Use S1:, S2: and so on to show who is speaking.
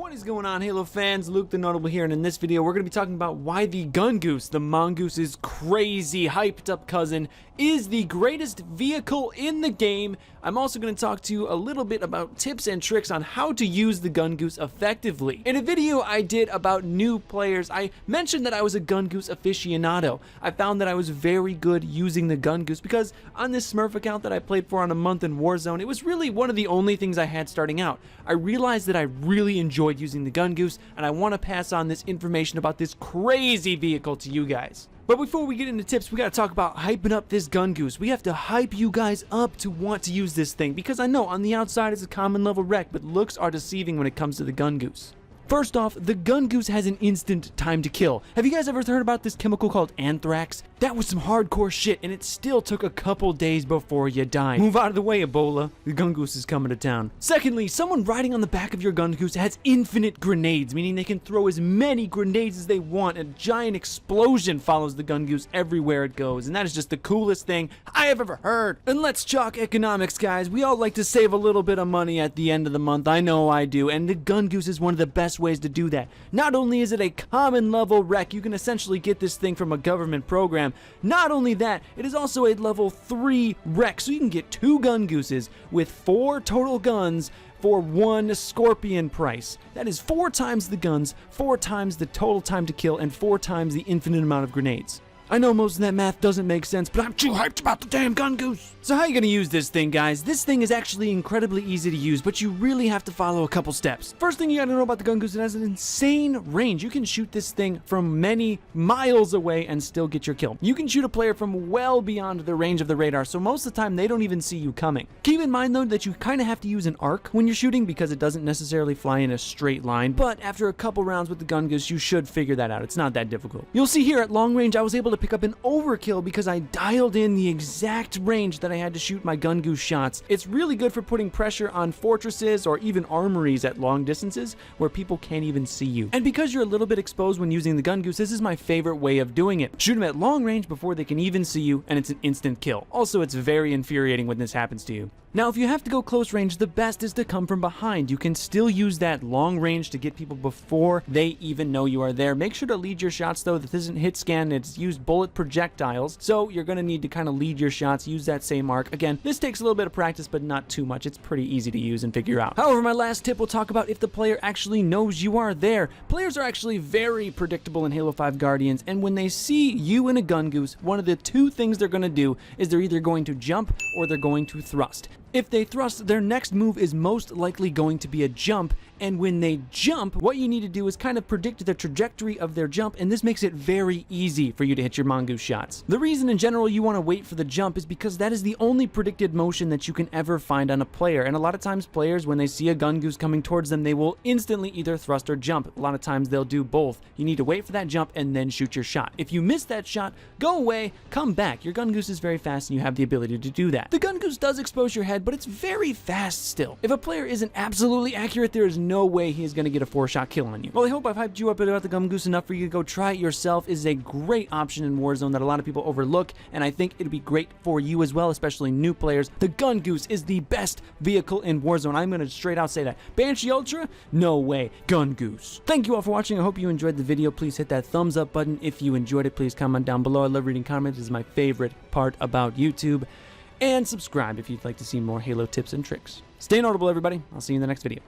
S1: What is going on, Halo fans? Luke the Notable here, and in this video we're going to be talking about why the Gungoose, the Mongoose's crazy hyped up cousin, is the greatest vehicle in the game. I'm also going to talk to you a little bit about tips and tricks on how to use the Gungoose effectively. In a video I did about new players, I mentioned that I was a Gungoose aficionado. I found that I was very good using the Gungoose because on this Smurf account that I played for on a month in Warzone, it was really one of the only things I had starting out. I realized that I really enjoyed using the Gungoose, and I want to pass on this information about this crazy vehicle to you guys. But before we get into tips, we gotta talk about hyping up this Gungoose. We have to hype you guys up to want to use this thing, because I know on the outside it's a common level wreck, but looks are deceiving when it comes to the Gungoose. First off, the Gungoose has an instant time to kill. Have you guys ever heard about this chemical called anthrax? That was some hardcore shit, and it still took a couple days before you died. Move out of the way, Ebola. The Gungoose is coming to town. Secondly, someone riding on the back of your Gungoose has infinite grenades, meaning they can throw as many grenades as they want. A giant explosion follows the Gungoose everywhere it goes, and that is just the coolest thing I have ever heard. And let's talk economics, guys. We all like to save a little bit of money at the end of the month. I know I do, and the Gungoose is one of the best ways to do that. Not only is it a common level wreck, you can essentially get this thing from a government program. Not only that, it is also a level 3 wreck, so you can get 2 Gungooses with 4 total guns for 1 Scorpion price. That is 4 times the guns, 4 times the total time to kill, and 4 times the infinite amount of grenades. I know most of that math doesn't make sense, but I'm too hyped about the damn Gungoose. So how are you gonna use this thing, guys? This thing is actually incredibly easy to use, but you really have to follow a couple steps. First thing you gotta know about the Gungoose, it has an insane range. You can shoot this thing from many miles away and still get your kill. You can shoot a player from well beyond the range of the radar, so most of the time they don't even see you coming. Keep in mind though that you kind of have to use an arc when you're shooting because it doesn't necessarily fly in a straight line, but after a couple rounds with the Gungoose, you should figure that out. It's not that difficult. You'll see here at long range I was able to pick up an overkill because I dialed in the exact range that I had to shoot my Gungoose shots. It's really good for putting pressure on fortresses or even armories at long distances where people can't even see you. And because you're a little bit exposed when using the Gungoose, this is my favorite way of doing it. Shoot them at long range before they can even see you, and it's an instant kill. Also, it's very infuriating when this happens to you. Now, if you have to go close range, the best is to come from behind. You can still use that long range to get people before they even know you are there. Make sure to lead your shots, though. This isn't hit scan, it's used bullet projectiles, so you're going to need to kind of lead your shots, use that same arc. Again, this takes a little bit of practice, but not too much. It's pretty easy to use and figure out. However, my last tip will talk about if the player actually knows you are there. Players are actually very predictable in Halo 5 Guardians, and when they see you in a Gungoose, one of the 2 things they're going to do is they're either going to jump or they're going to thrust. If they thrust, their next move is most likely going to be a jump, and when they jump, what you need to do is kind of predict the trajectory of their jump, and this makes it very easy for you to hit your Mongoose shots. The reason in general you want to wait for the jump is because that is the only predicted motion that you can ever find on a player, and a lot of times players, when they see a Gungoose coming towards them, they will instantly either thrust or jump. A lot of times they'll do both. You need to wait for that jump and then shoot your shot. If you miss that shot, go away, come back. Your Gungoose is very fast and you have the ability to do that. The Gungoose does expose your head, but it's very fast still. If a player isn't absolutely accurate, there is no way he is going to get a 4-shot kill on you. Well, I hope I've hyped you up about the Gungoose enough for you to go try it yourself. It is a great option in Warzone that a lot of people overlook, and I think it'll be great for you as well, especially new players. The Gungoose is the best vehicle in Warzone. I'm going to straight out say that. Banshee Ultra? No way. Gungoose. Thank you all for watching. I hope you enjoyed the video. Please hit that thumbs up button. If you enjoyed it, please comment down below. I love reading comments. This is my favorite part about YouTube. And subscribe if you'd like to see more Halo tips and tricks. Stay notable, everybody. I'll see you in the next video.